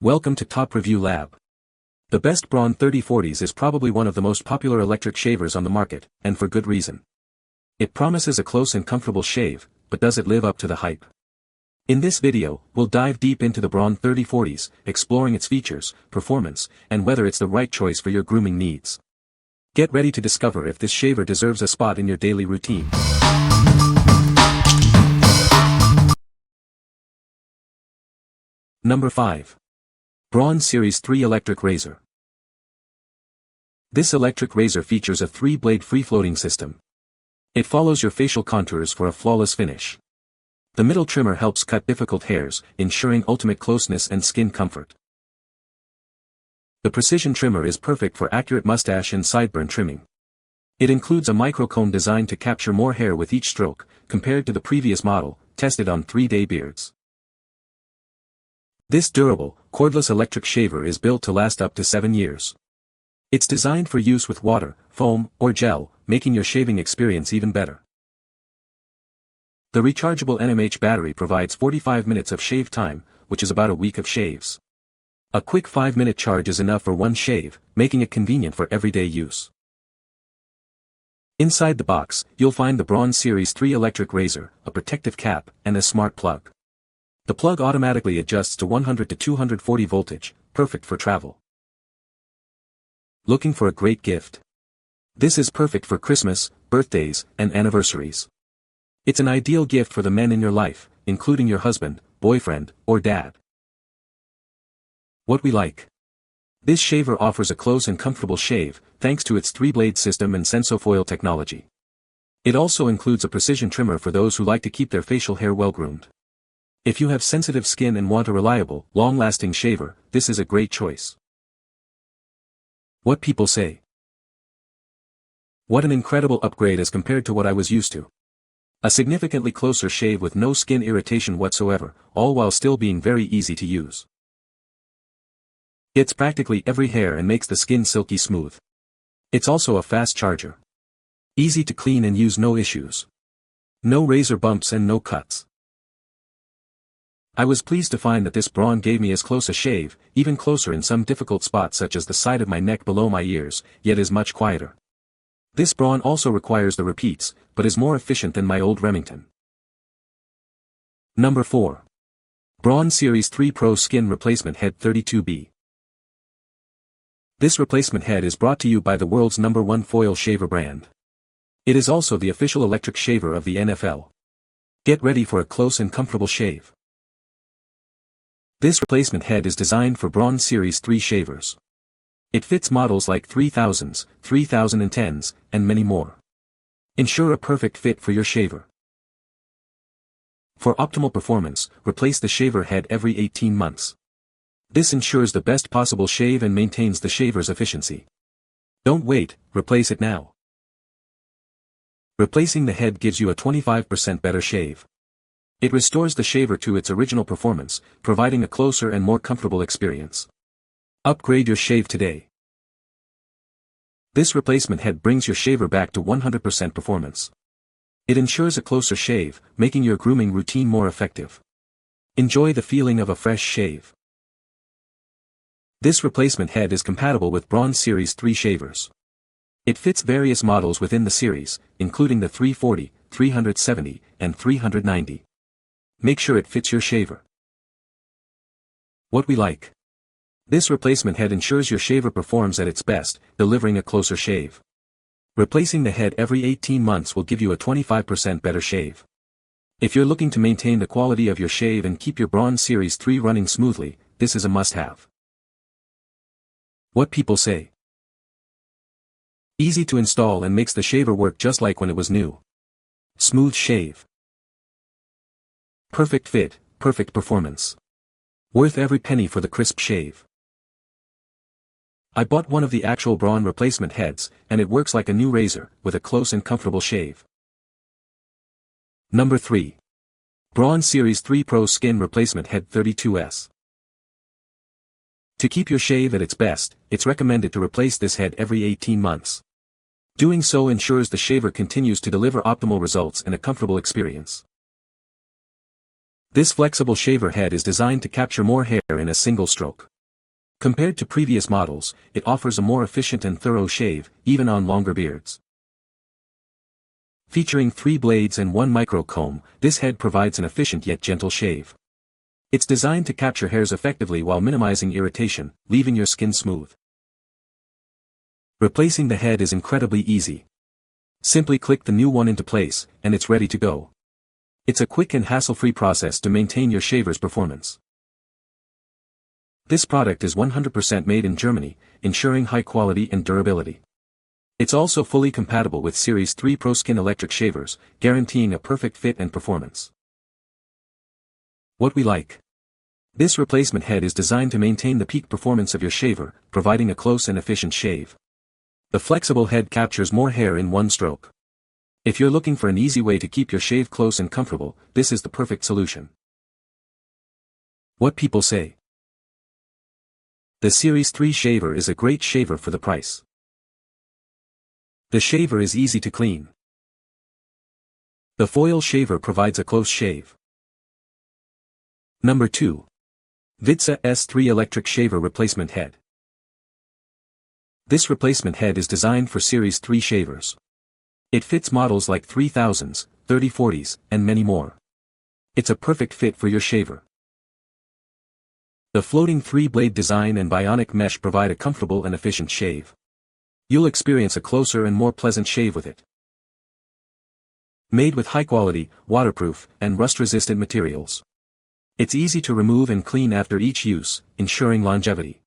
Welcome to Top Review Lab. The best Braun 3040s is probably one of the most popular electric shavers on the market, and for good reason. It promises a close and comfortable shave, but does it live up to the hype? In this video, we'll dive deep into the Braun 3040s, exploring its features, performance, and whether it's the right choice for your grooming needs. Get ready to discover if this shaver deserves a spot in your daily routine. Number 5. Braun Series 3 Electric Razor. This electric razor features a 3-blade free-floating system. It follows your facial contours for a flawless finish. The middle trimmer helps cut difficult hairs, ensuring ultimate closeness and skin comfort. The precision trimmer is perfect for accurate mustache and sideburn trimming. It includes a microcomb designed to capture more hair with each stroke, compared to the previous model, tested on 3-day beards. This durable, cordless electric shaver is built to last up to 7 years. It's designed for use with water, foam, or gel, making your shaving experience even better. The rechargeable NMH battery provides 45 minutes of shave time, which is about a week of shaves. A quick 5-minute charge is enough for one shave, making it convenient for everyday use. Inside the box, you'll find the Braun Series 3 electric razor, a protective cap, and a smart plug. The plug automatically adjusts to 100 to 240 voltage, perfect for travel. Looking for a great gift? This is perfect for Christmas, birthdays, and anniversaries. It's an ideal gift for the men in your life, including your husband, boyfriend, or dad. What we like. This shaver offers a close and comfortable shave, thanks to its 3-blade system and sensofoil technology. It also includes a precision trimmer for those who like to keep their facial hair well-groomed. If you have sensitive skin and want a reliable, long-lasting shaver, this is a great choice. What people say. What an incredible upgrade as compared to what I was used to. A significantly closer shave with no skin irritation whatsoever, all while still being very easy to use. Gets practically every hair and makes the skin silky smooth. It's also a fast charger. Easy to clean and use, no issues. No razor bumps and no cuts. I was pleased to find that this Braun gave me as close a shave, even closer in some difficult spots such as the side of my neck below my ears, yet is much quieter. This Braun also requires the repeats, but is more efficient than my old Remington. Number 4. Braun Series 3 Pro Skin Replacement Head 32B. This replacement head is brought to you by the world's #1 foil shaver brand. It is also the official electric shaver of the NFL. Get ready for a close and comfortable shave. This replacement head is designed for Braun Series 3 shavers. It fits models like 3000s, 3010s, and many more. Ensure a perfect fit for your shaver. For optimal performance, replace the shaver head every 18 months. This ensures the best possible shave and maintains the shaver's efficiency. Don't wait, replace it now. Replacing the head gives you a 25% better shave. It restores the shaver to its original performance, providing a closer and more comfortable experience. Upgrade your shave today. This replacement head brings your shaver back to 100% performance. It ensures a closer shave, making your grooming routine more effective. Enjoy the feeling of a fresh shave. This replacement head is compatible with Braun Series 3 shavers. It fits various models within the series, including the 340, 370, and 390. Make sure it fits your shaver. What we like. This replacement head ensures your shaver performs at its best, delivering a closer shave. Replacing the head every 18 months will give you a 25% better shave. If you're looking to maintain the quality of your shave and keep your Braun Series 3 running smoothly, this is a must-have. What people say. Easy to install and makes the shaver work just like when it was new. Smooth shave. Perfect fit, perfect performance. Worth every penny for the crisp shave. I bought one of the actual Braun replacement heads, and it works like a new razor, with a close and comfortable shave. Number 3. Braun Series 3 Pro Skin Replacement Head 32S. To keep your shave at its best, it's recommended to replace this head every 18 months. Doing so ensures the shaver continues to deliver optimal results and a comfortable experience. This flexible shaver head is designed to capture more hair in a single stroke. Compared to previous models, it offers a more efficient and thorough shave, even on longer beards. Featuring 3 blades and 1 micro-comb, this head provides an efficient yet gentle shave. It's designed to capture hairs effectively while minimizing irritation, leaving your skin smooth. Replacing the head is incredibly easy. Simply click the new one into place, and it's ready to go. It's a quick and hassle-free process to maintain your shaver's performance. This product is 100% made in Germany, ensuring high quality and durability. It's also fully compatible with Series 3 Pro Skin electric shavers, guaranteeing a perfect fit and performance. What we like. This replacement head is designed to maintain the peak performance of your shaver, providing a close and efficient shave. The flexible head captures more hair in one stroke. If you're looking for an easy way to keep your shave close and comfortable, this is the perfect solution. What people say. The Series 3 shaver is a great shaver for the price. The shaver is easy to clean. The foil shaver provides a close shave. Number 2. VIDSA S3 Electric Shaver Replacement Head. This replacement head is designed for Series 3 shavers. It fits models like 3000s, 3040s, and many more. It's a perfect fit for your shaver. The floating 3-blade design and bionic mesh provide a comfortable and efficient shave. You'll experience a closer and more pleasant shave with it. Made with high-quality, waterproof, and rust-resistant materials. It's easy to remove and clean after each use, ensuring longevity.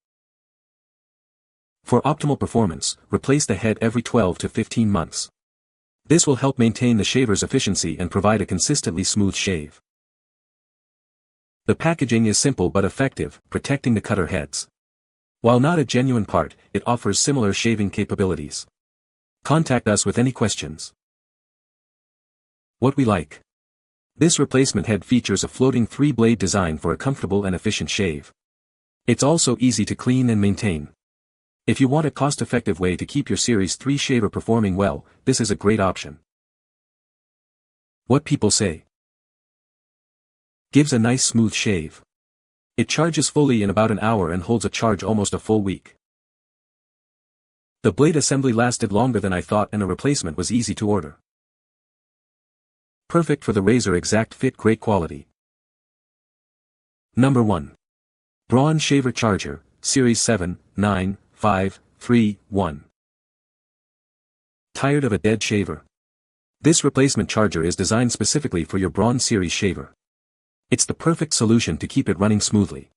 For optimal performance, replace the head every 12 to 15 months. This will help maintain the shaver's efficiency and provide a consistently smooth shave. The packaging is simple but effective, protecting the cutter heads. While not a genuine part, it offers similar shaving capabilities. Contact us with any questions. What we like. This replacement head features a floating 3-blade design for a comfortable and efficient shave. It's also easy to clean and maintain. If you want a cost-effective way to keep your Series 3 shaver performing well, this is a great option. What people say. Gives a nice smooth shave. It charges fully in about an hour and holds a charge almost a full week. The blade assembly lasted longer than I thought and a replacement was easy to order. Perfect for the razor exact fit, great quality. Number 1. Braun Shaver Charger, Series 7, 9, 5, 3, 1. Tired of a dead shaver? This replacement charger is designed specifically for your Braun series shaver. It's the perfect solution to keep it running smoothly.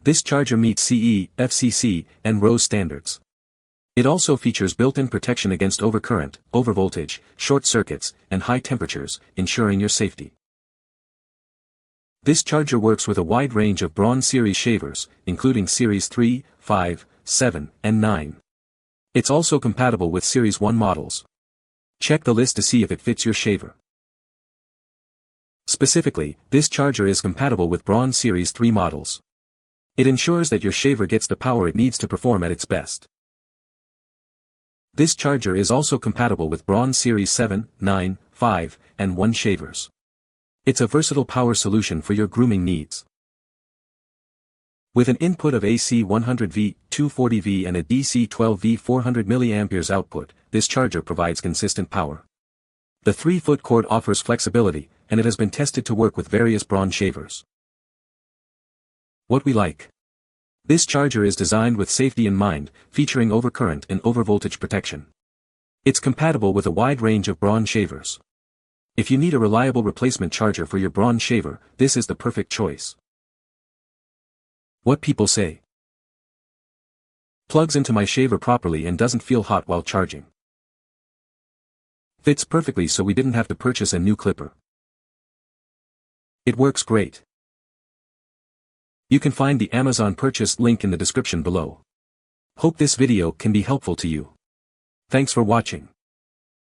This charger meets CE, FCC, and RoHS standards. It also features built-in protection against overcurrent, overvoltage, short circuits, and high temperatures, ensuring your safety. This charger works with a wide range of Braun series shavers, including Series 3, 5, 7, and 9. It's also compatible with Series 1 models. Check the list to see if it fits your shaver. Specifically, this charger is compatible with Braun Series 3 models. It ensures that your shaver gets the power it needs to perform at its best. This charger is also compatible with Braun Series 7, 9, 5, and 1 shavers. It's a versatile power solution for your grooming needs. With an input of AC 100V, 240V and a DC 12V 400 mAh output, this charger provides consistent power. The 3-foot cord offers flexibility, and it has been tested to work with various Braun shavers. What we like. This charger is designed with safety in mind, featuring overcurrent and overvoltage protection. It's compatible with a wide range of Braun shavers. If you need a reliable replacement charger for your Braun shaver, this is the perfect choice. What people say. Plugs into my shaver properly and doesn't feel hot while charging. Fits perfectly, so we didn't have to purchase a new clipper. It works great. You can find the Amazon purchase link in the description below. Hope this video can be helpful to you. Thanks for watching.